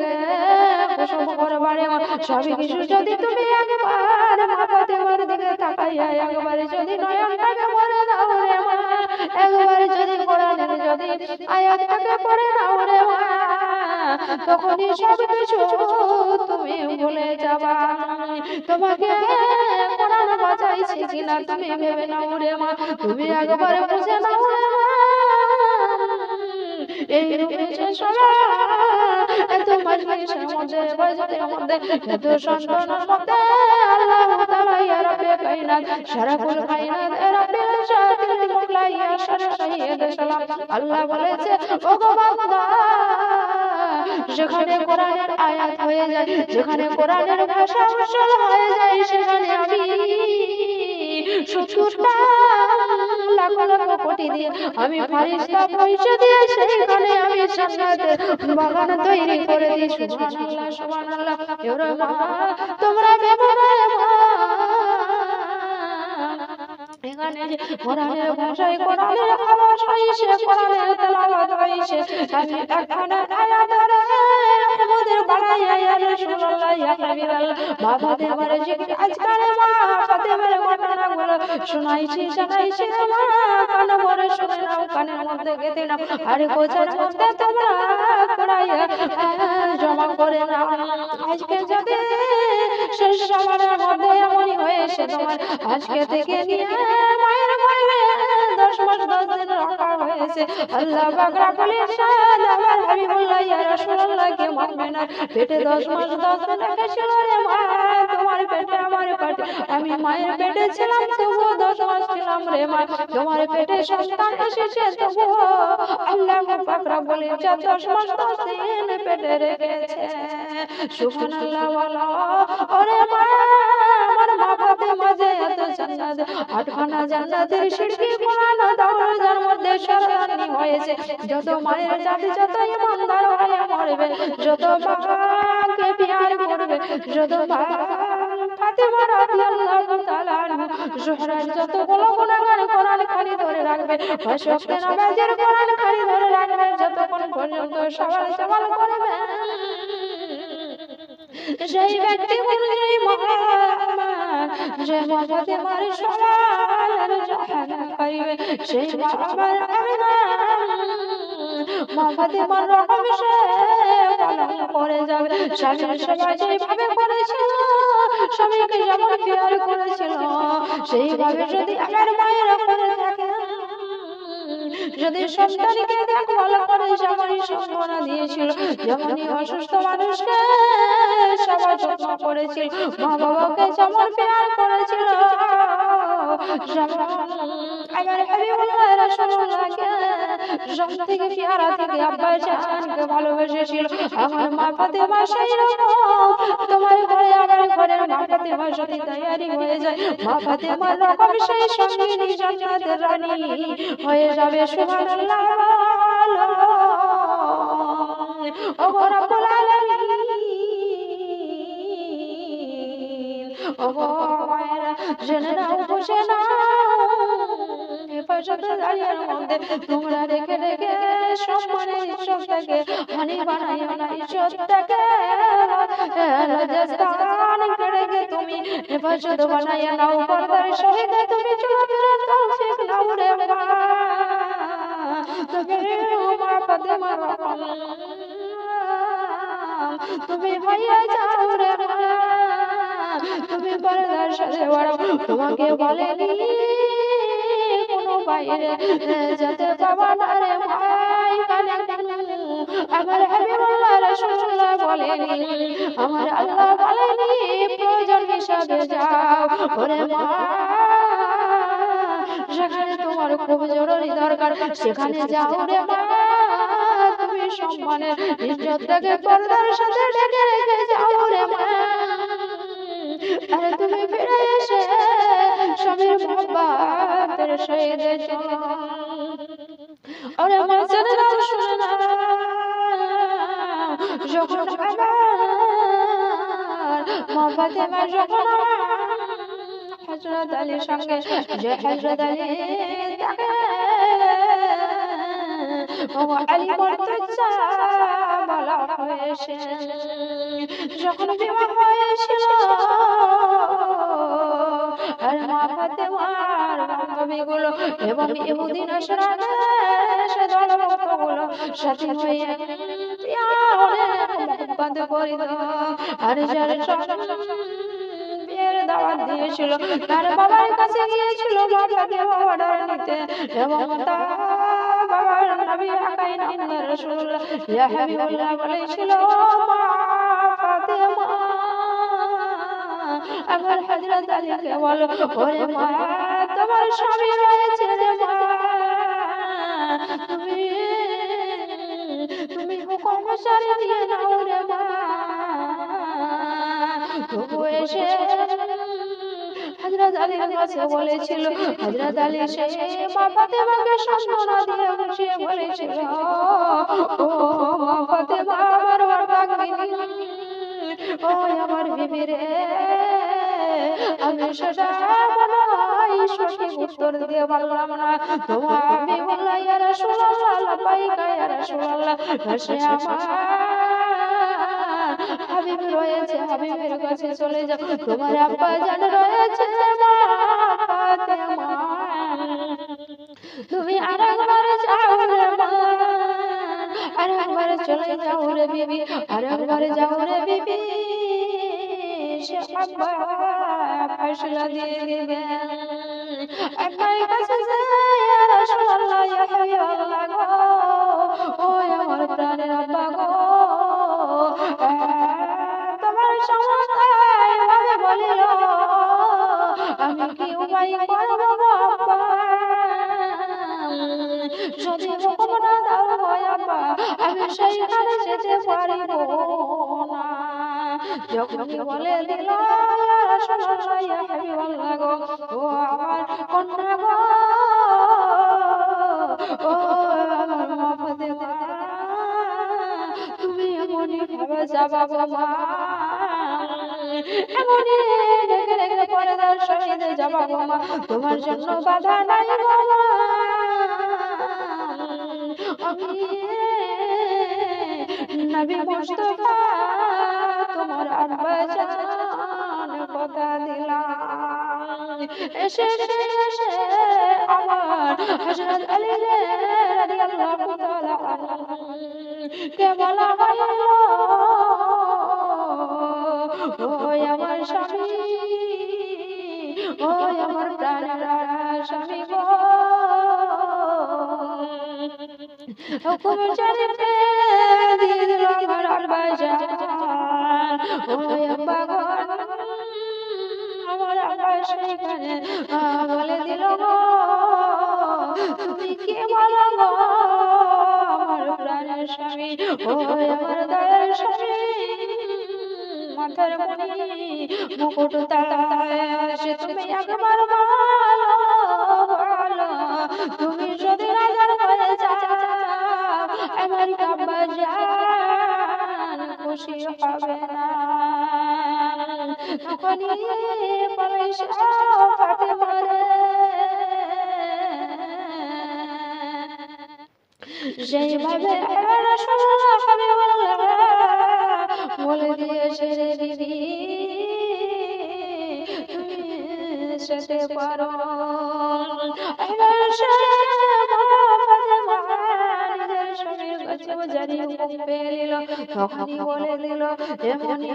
কুসুম করবা রে মা। সবই কিছু যদি তুমি একবার মা ফাতেমার দিকে তাকাইয়া একবার যদি নয়নটাকে ভরে দাও রে মা, একবার যদি কোরআনের যদি আয়াতটাকে পড়ে দাও রে মা, তখনই সব কিছু তুমি ভুলে যাবা। তোমাকে কোরআন বাঁচাইছে কিনা তুমি ভেবে নাও রে মা, তুমি একবার বুঝে নাও রে মা। এই রূপে সবাই এত মজলিসের মধ্যে বাজতের মধ্যে এত সন্তানের মধ্যে আল্লাহ তাআলা ইয়া রাব্বে কায়নাত শারাফুল কায়নাত রাব্বিল শাতিল মুগলা ইয়া শাইয়্যিদ সালাম আল্লাহ বলেছে, ও গো বান্দা, যেখানে কোরআনের আয়াত হয়ে যায়, যেখানে কোরআনের ভাষা উচ্চারণ হয়ে যায়, সেখানে আমি 70টা লাখ লাখ কোটি দিয়ে আমি ফেরেশতা পয়সা দিয়ে সেখানে আমি জান্নাতের বাগান তৈরি করে দিই। সুবহানাল্লাহ সুবহানাল্লাহ। ওরে মা, তোমরা ভেবে না মা, এখানে কোরআনের ভাষায় কোরআনের আওয়াজ হইছে, কোরআনের তেলাওয়াত হইছে, আমি একখানা আয়াত ধরে আমাদের বানাইয়া ইয়া রাসূলুল্লাহ ইয়া হাবিবাল্লাহ মা ফাতেমার জিকির আজকারে মা ফাতেমার ঘটনাগুলো শুনাইছি শোনাইছি মা, কান ভরে শুনে নাও, কানের মধ্যে গেঁথে নাও, আর কোচার মধ্যে তোমরা পড়াইয়া জমা করে নাও। আজকে যদি শেষ সময়ের মধ্যে এমনই হয়েছে তোমার, আজকে থেকে নিয়ে মায়ের গর্ভে 10 মাস 10 দিন রাখা হয়েছে। আল্লাহ পাক রব্বুল ইরশাদ আমার হাবিবুল্লাহ ইয়া রাসূলুল্লাহকে মানবে না, পেটে 10 মাস 10 দিন রেখেছিল রে মা, তোমার পেটে আমার পেটে, আমি মায়ের পেটে ছিলাম তবুও 10 মাস ছিলাম রে মা, তোমার পেটে সন্তান এসেছে তবুও আল্লাহ পাক রব্বুল ইরশাদ 10 মাস 10 দিন পেটে রেখেছে। সুবহানাল্লাহ বলো। ওরে মা, আমার মা ফাতেমা যে এত জান্নাত, 8খানা জান্নাতের খিড়কি খোলানো দরজার মধ্যে সরদারনি হয়েছে। যত মায়ের জাতি যত ইমানদার হয়ে মরবে, যত বাবাকে প্যার করবে, যত বাবা ফাতেমা রাদিয়াল্লাহু তাআলা আনহা জোহরার যতগুলো গুনাহগার কোরআন খানি ধরে রাখবে, 5 ওয়াক্ত নামাজের কোরআন খানি ধরে রাখবে, যতক্ষণ পর্যন্ত সওয়াল জবাব করবে সেই ব্যক্তি অনুযায়ী মহামান যে মা ফাতেমার সওয়ালের জবাব পাইবে, সেই আমার আমিনা মা ফাতেমার রকম সে পালন করে যাবে। স্বামীর সেবা যেভাবে করেছিল, স্বামীকে যেমন প্যার করেছিল, সেইভাবে যদি আমার মায়েরা করে থাকে, যদি সন্তানকে দেখভাল করে যেমনই সম্মাননা দিয়েছিল, যেমনই অসুস্থ মানুষকে সেবা যত্ন করেছিল, মা বাবাকে যেমন প্যার করেছিল, আমার হাবিবুল্লাহ রাসূলুল্লাহকে সবথেকে প্যারা থেকে আব্বা জানকে ভালোবেসেছিল, আমার মা ফাতেমা সেই রকম তোমার ঘরে আমার ঘরের মা ফাতেমার সাথে তৈরি হয়ে যায়। মা ফাতেমার রকম সেই সঙ্গিনী জান্নাতের রানী হয়ে যাবে। সুবহানাল্লাহ। ও রব্বুল আলামিন, ও মায়েরা জেনে নাও, বুঝে নাও, হেফাজতে দাঁড়িয়ে মধ্যে তোমরা রেখে রেখে সম্মানের ইজ্জতটাকে হানি বানাইও না, ইজ্জতটাকে লজ্জাস্থান করে তুমি হেফাজত বানাইয়া নাও, পর্দার সহিত তুমি চলাফেরার তৌফিক নাও রে মা। তুমি মা ফাতেমার তুমি হইয়া যাও রে মা, তুমি পর্দার সাথে বাড়াও। তোমাকে বলেনি কোনো বাইরে যেতে পাবা না রে ভাই, কানে আমার হাবিবুল্লাহ রাসূলুল্লাহ বলেনি, আমার আল্লাহ বলেনি প্রয়োজন হিসাবে যাও ওরে মা, যেখানে তোমার খুব জরুরি দরকার সেখানে যাও রে মা। তুমি সম্মানের ইজ্জতটাকে পর্দার সাথে ঢেকে রেখে যাও রে মা। আরে তুমি ফিরে এসে স্বামীর মোহাব্বতের সহিত চলো। আরে মা জেনে নাও, শুনে নাও, যখন আমার মা ফাতেমা যখন হযরত আলীর সঙ্গে যে হযরত আলী তাকে ও আলী মর্তুজা বলা হয়েছে, যখন বিবাহ হয়েছিল আর মা ফাতেমার বান্ধবীগুলো এবং ইহুদি নাসরানি দলভুক্তগুলো সাথী হয়ে মোহাব্বত করিত, আর যারা বিয়ের দাওয়াত দিয়েছিল তার বাবার কাছে গিয়েছিল মা ফাতেমা অর্ডার নিতে, এবং তার বাবার নবী আকাই নামদার রাসূলুল্লাহ ইয়া হাবিবুল্লাহ বলেছিল, মা ফাতেমা আমার হযরত আলীকে বলো, ওরে মা তোমার স্বামী রয়েছে রে মা, তুমি হুকুম জারি দিয়ে নাও রে মা। তবু এসে হযরত আলীর কাছে বলেছিল, হযরত আলী সেই মা ফাতেমাকে সম্মাননা দিয়ে বসে বলেছিল, ও মা ফাতেমা আমার বাগিনী, ও আমার বিবি রে, আমি সেটা মনে হয় সঠিক উত্তর দিয়ে পারলাম না। তোমার আমি বললাম ইয়া রাসূলুল্লাহ, লাব্বাইকা ইয়া রাসূলুল্লাহ, সে আমার হাবিব রয়েছে, হাবিবের কাছে চলে যাও, তোমার আব্বা জান রয়েছে মা ফাতেমা, তুমি আরেকবার যাও রে মা, আরেকবার চলে যাও রে বিবি, আরেকবার যাও রে বিবি, সে আব্বা ফয়সালা দিয়ে দিবেন। আব্বার কাছে যায় ইয়া রাসূলুল্লাহ, ইয়া হাবিবাল্লাহ গো, ও আমার প্রাণের আব্বা গো, তোমার সমস্যা এভাবে বলিল, আমি কি উপায় করব গো আব্বা, যদি হুকুম না দাও গো আব্বা আমি সেইখানে যেতে পারিব না। যখনই বলে দিল ইয়া রাসূলুল্লাহ, ইয়া হাবিবাল্লাহ গো, ও আমার কন্যা গো, ও আমার মা ফাতেমা, তুমি এমনই ভাবে যাবা গো মা, এমনই ডেকে যাবা গো মা, তোমার জন্য বাধা নাই গো মা। আমি নবী মুস্তাফা তোমার আব্বা জান কথা দিলাম, এসে আমার হযরত আলী রাদিয়াল্লাহু তাআলা কে বলা হলো, ও আমার স্বামী, ও আমার প্রাণের স্বামী গো, হুকুম শরীফে দিয়ে দিল আমার আব্বা জান, ও আব্বা গো, আমার আব্বা সেখানে বলে দিল গো, তুমি কে বলো গো আমার প্রাণের স্বামী, ও আমার দয়ার স্বামী, মাথার মনি মুকুট তালায় সে তুমি একবার বলো, তুমি যদি রাজার হয়ে যাও আমার আব্বা জান খুশি হবে না। তখনই পয়সা ফাতেমা রে সেইভাবে রাসূলুল্লাহ হাবিবুল্লাহ বলে দিয়েছে, রে বিবি তুমি যেতে পারো। তখনই বলে দিল, এমনি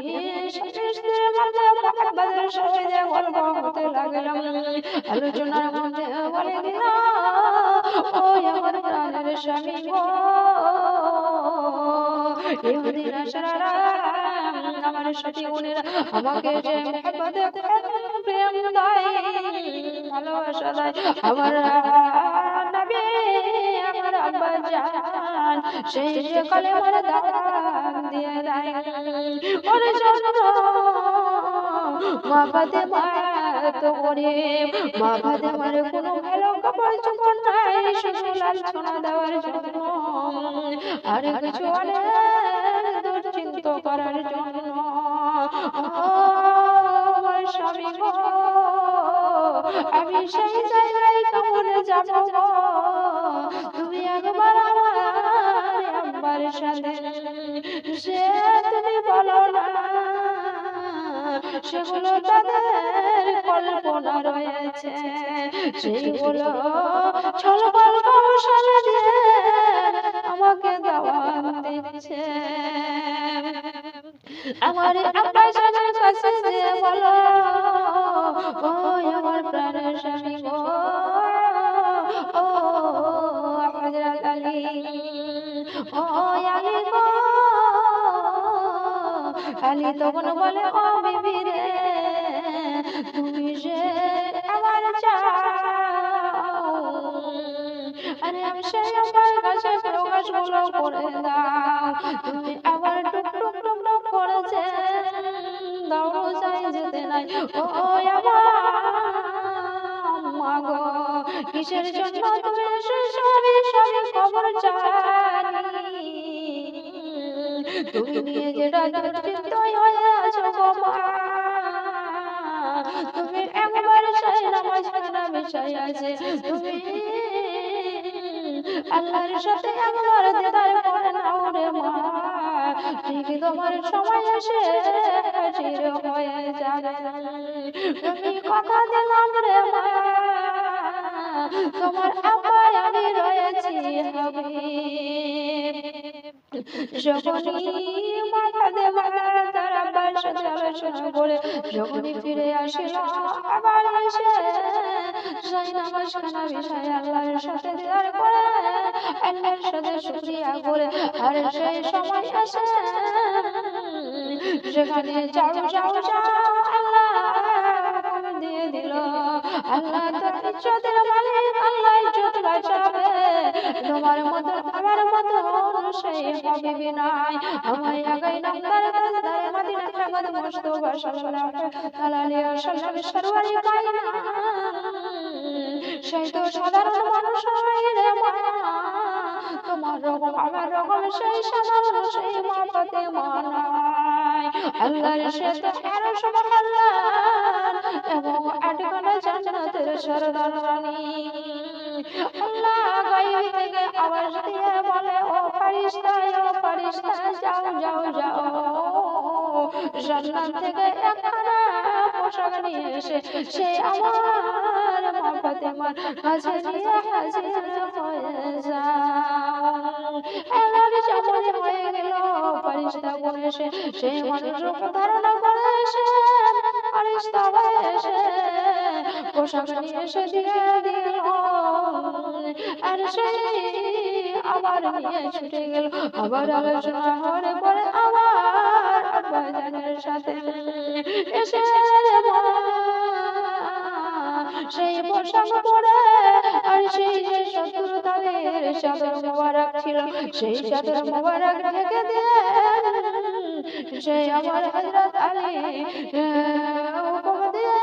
গল্প হতে লাগলাম, আলোচনার মধ্যে বলে দিল, ও আমার প্রাণের স্বামী গো, ইহুদি নাসারা আমার সাথে উনিরা আমাকে যে মহব্বতে প্রেম দেয়, ভালোবাসা দেয়, আমার নবী আমার আব্বা জান সেই যে কালেমার দান দিয়ে দেয়, ওর জন্য মা ফাতেমা তো গরিব, মা ফাতেমার কোনো ভালো কাপড় চোপড় নাই, শুধু লাঞ্ছনা দেওয়ার জন্য আর কিছু অনেক দুশ্চিন্তা করার জন্য। আমার স্বামী গো, আমি সেই জায়গায় কেমন যাব গো, তুমি একবার আমার আব্বার সাথে সে তুমি বলো না, সেগুলো তাদের কল্পনা রয়েছে, সেইগুলো ছলকল কৌশল দিয়ে আমাকে দাওয়াত দিচ্ছে। আমার আব্বা জানের কাছে যে বলো, ও আমার প্রাণের স্বামী গো, ও হযরত আলী, ও আলী গো, আলী তখন বলে, ও বিবি রে তুমি যে আমার চাও, আরে আমি সেই আমার কাছে প্রকাশগুলো করে দাও, তুমি আবার টুক টুক টুক টুক করেছে দাও চাই যেতে নাই, ও আমার মা গো, কিসের জন্য তুমি স্বামী স্বামী খবর জানি, তুমি নিয়ে যেটা দুশ্চিন্ত হয়ে আছো গো মা, তুমি একবার সেই নামাজ পড়া বিষয় আছে, তুমি আল্লাহর সাথে একবার দিদার করে নাও রে মা, ঠিক তোমার সময় এসে হাজির হয়ে যাবে, তুমি কথা দিলাম রে মা, তোমার আব্বাই আমি রয়েছি হাবিব। যখনই মা ফাতেমা তার আব্বার সাথে আলোচনা করে যখনই ফিরে আসিল, আবার এসে সেই নামাজখানা বিষয়ে আল্লাহর সাথে দিদার করে আল্লাহর সাথে শুকরিয়া করে, আর সেই সময় আসে সেখানে যাও যাও যাও আল্লাহ দিয়ে দিল, আল্লাহ তোর ইজ্জতের মালিক, আল্লাহ ইজ্জত বাঁচাবে, তোমার মতো আমার মতো সেই হাবিবি নাই, আমায় আগাই নামদার তাজদার মদিনা আহমদ মুস্তাফা সাল্লাল্লাহু আলাইহি ওয়াসাল্লাম সরওয়ারি কায়নাত, সেই তো সাধারণ মানুষ নয় রে মা, তোমার রকম আমার রকম সেই সাধারণ সেই মা ফাতেমা নাই, আল্লাহর সাথে আরো সুবহানাল্লাহ এবং আটখানা জান্নাতের সরদার রানী। আল্লাহ গায়েব থেকে আওয়াজ দিয়ে বলে, ও ফারিস্তা, ও ফারিস্তা, যাও যাও যাও, জান্নাত থেকে একখানা পোশাক নিয়ে এসে সে আমার মা ফাতেমার কাছে নিয়ে হাজির হয়ে যাও। এবার সময় হয়ে গেল, ফারিস্তা গুণ এসে সেই মানুষ ধারণা করে এসে ফারিস্তা এসে পোশাক নিয়ে এসে দিয়ে দিল। আর সেই আবার নিয়ে ছুটে গেল। আবার আলোচনা হওয়ার পরে আবার আব্বাজানের সাথে এসে সেই পোশাক পরে আর সেই যে 70 তালের চাদর মোবারক ছিল সেই চাদর মোবারক ঢেকে দিয়ে সেই আমার হযরত আলী হুকুম দিয়ে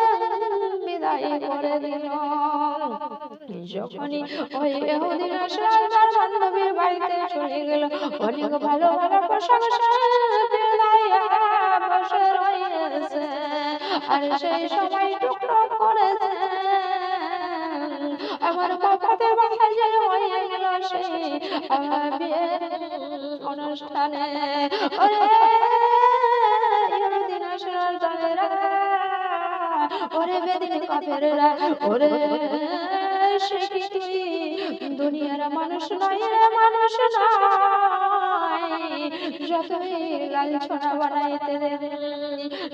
বিদায় করে দিল। যখনই ওই ইহুদি নাসরার বান্ধবীর বাড়িতে চলে গেল, অনেক ভালো ভালো পোশাক বসে রয়েছে আর সেই সময় টুকটুক করেছে। আমার বাবাদের বাসায় যে হয়ে গেল সেই বিয়ের অনুষ্ঠানে, ওরে ইহুদি নাসরার দলেরা, ওরে বেদিন কাফেররা, ওরে সে কি তুই দুনিয়ার মানুষ নয় রে, মানুষ নয়। যতই লাঞ্ছনা বানাইতে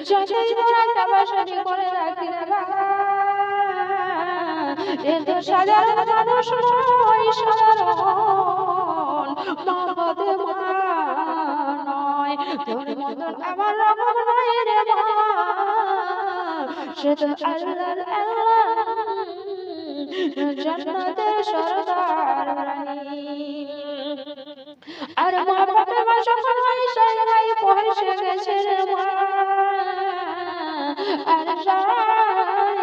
যতই তোরা তামাশানি করে রাখি রে বাবা, এ তো সাধারণ মানুষ নয়, সাধারণ মা ফাতেমা নয়, তোর মতন আমার রকম নয় রে বাবা, সে তো আল্লাহর জান্নাতের সরদার রানী। আর মা ফাতেমা যখন আয়েশায় পৌঁছে গেছে রে মা, আর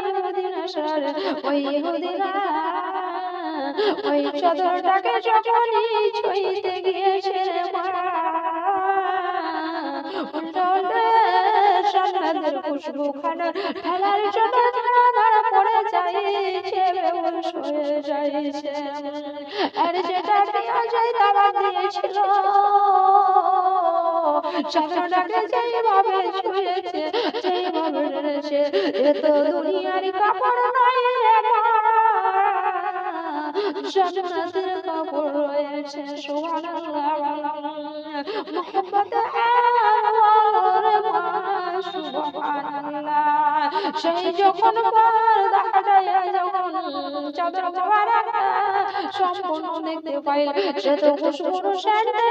ইহুদি নাসরার ওই ইহুদিরা ওই চাদরটাকে যখনই ছুঁইতে গিয়েছে রে মা, উল্টো উল্টো জান্নাতের খুশবু খানার ঢালার জন্য ধরা পড়ে যাইছে, বেহুশ হয়ে যাইছে। আর যেটা পেঁয়াজের দাওয়াত দিয়েছিল চাদরটাকে যেইভাবে ছুঁয়েছে, যেইভাবে ধরেছে, এ তো দুনিয়ার কাপড় নয় রে মা, জান্নাতের কাপড় রয়েছে। সুবহানাল্লাহ, মুহাম্মদ সুবহানাল্লাহ। সেই যখন পর্দা হটাইয়া যখন চাদর মোবারক সম্পূর্ণ দেখতে পাইল, সে তো খুশবুর সাথে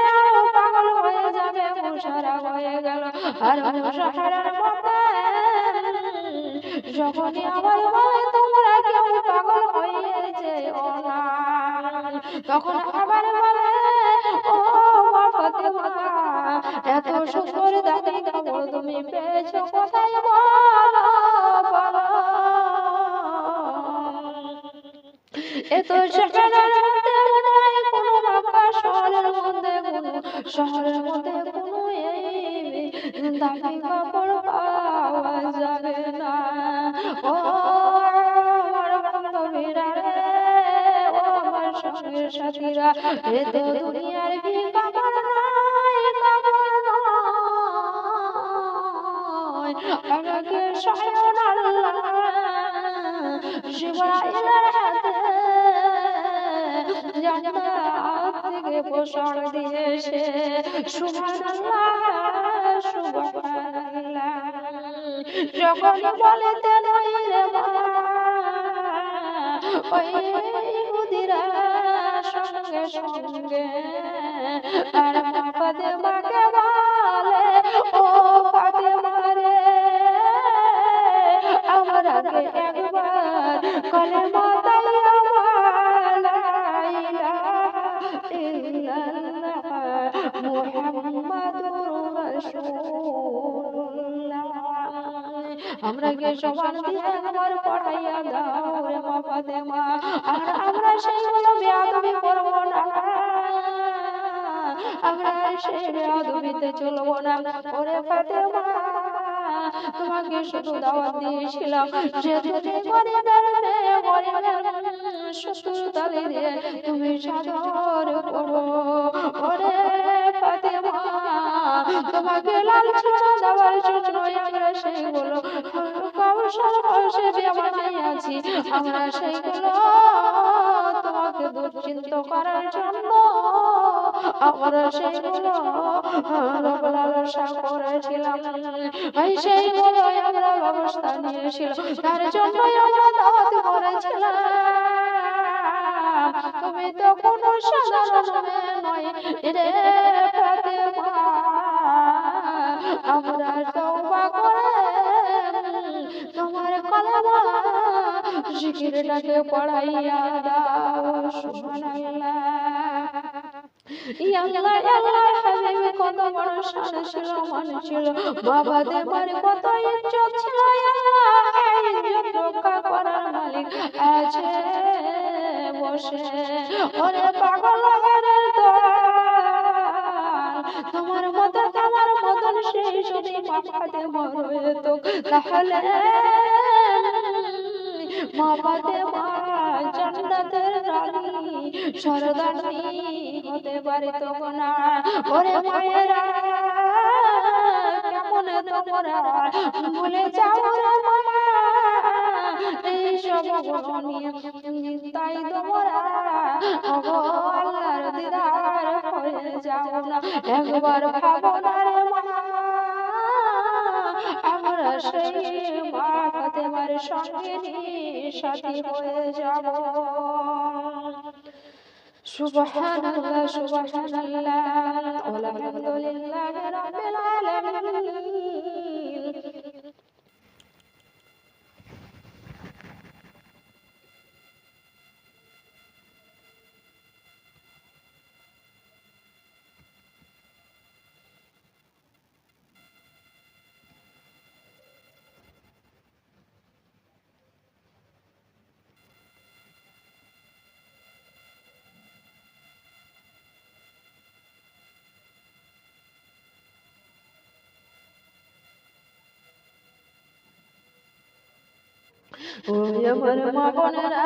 পাগল হয়ে যাবে, মুশারা হয়ে গেল। আর মুশারার মধ্যে যখনই আবার বলে তোমরা কেউ পাগল হয়েছে ও না, তখন আবার বলে ও মা ফাতেমা, এত সুন্দর দামি কাপড় তুমি পেয়েছো কোথায় বলো বলো। এত শহরের মধ্যে নয়, কোনো মক্কা শহরের মধ্যে, কোনো শহরের মধ্যে কোনো এই দামি কাপড় পাওয়া যাবে না। ও আমার বান্ধবীরা রে, ও আমার সঙ্গের সাথীরা, এ তো দুনিয়ার কাপড় নয়, কাপড় নয়, আমাকে স্বয়ং আল্লাহ জিবরাইলের হাতে জান্নাত থেকে পোশাক দিয়েছে। সুবহানাল্লাহ, সুবহানাল্লাহ। যখন বলেতে নয় রে মা, ওই ইহুদিরা সঙ্গে সঙ্গে আর মা ফাতেমাকে বলে, ও ফাতেমা রে, আমার আগে একবার কলেমা তাইয়া লা ইলাহা ইল্লাল্লাহ মুহাম্মাদুর রাসূলুল্লাহ। আমরা কে সমান দিয়ে আমার পড়াইয়া দাও রে মা ফাতেমা, আর আমরা সেইগুলো বেয়াদবি করব না, আমরা সেই বেয়াদবিতে চলবো না। ওরে ফাতেমা তোমাকে শুধু দাওয়াত দিয়েছিলাম যে তুমি গরিবের মেয়ে, গরিবের শ্বশুর দিয়ে তুমি চাদর পরো। ওরে ফাতেমা, তোমাকে লালসা দেওয়ার জন্য আমরা সেইগুলো কৌশল কৌশলে বানিয়েছি। আমরা সেইগুলো তোমাকে দুশ্চিন্ত করার জন্য আমরা সেইগুলো লালসা করেছিলাম। সেইগুলো আমরা ব্যবস্থা নিয়েছিলাম, তার জন্যই আমরা দাওয়াত করেছিলাম। তুমি তো কোনো সাধারণ মেয়ে নয় রে ফাতেমা। আমরা তওবা করে তোমার কলেমা জিকিরটাকে পড়াইয়া দাও। সুবহানাল্লাহ। ইয়া আল্লাহ, আল্লাহ হাবিব কত বড় শান ছিল, মান ছিল, বাবাদের বাড়ি কত ইজ্জত ছিল। আল্লাহ ইজ্জত রক্ষা করার মালিক আছে বসে। ওরে পাগল ঘরের দোয়ার, তোমার মতো আমার মতন সেই যদি মাফাতে মরে তো তাহলে মাফাতে মা জান্নাতের রানী সরদারনি হতে পারিত না। ওরে মায়েরা, কেমন তোমরা ভুলে যাও রে মামা এই সব নিয়ে, তাই তোমরা ওগো আল্লাহর দিদার হয়ে যাও না। একবার ভাবো না রে মামা, আমরা সেই মা ফাতেমার সঙ্গে সাথী হয়ে যাব। সুবহানাল্লাহ, সুবহানাল্লাহ, আলহামদুলিল্লাহ রাব্বিল আলামিন। ও আমার মা বোনেরা,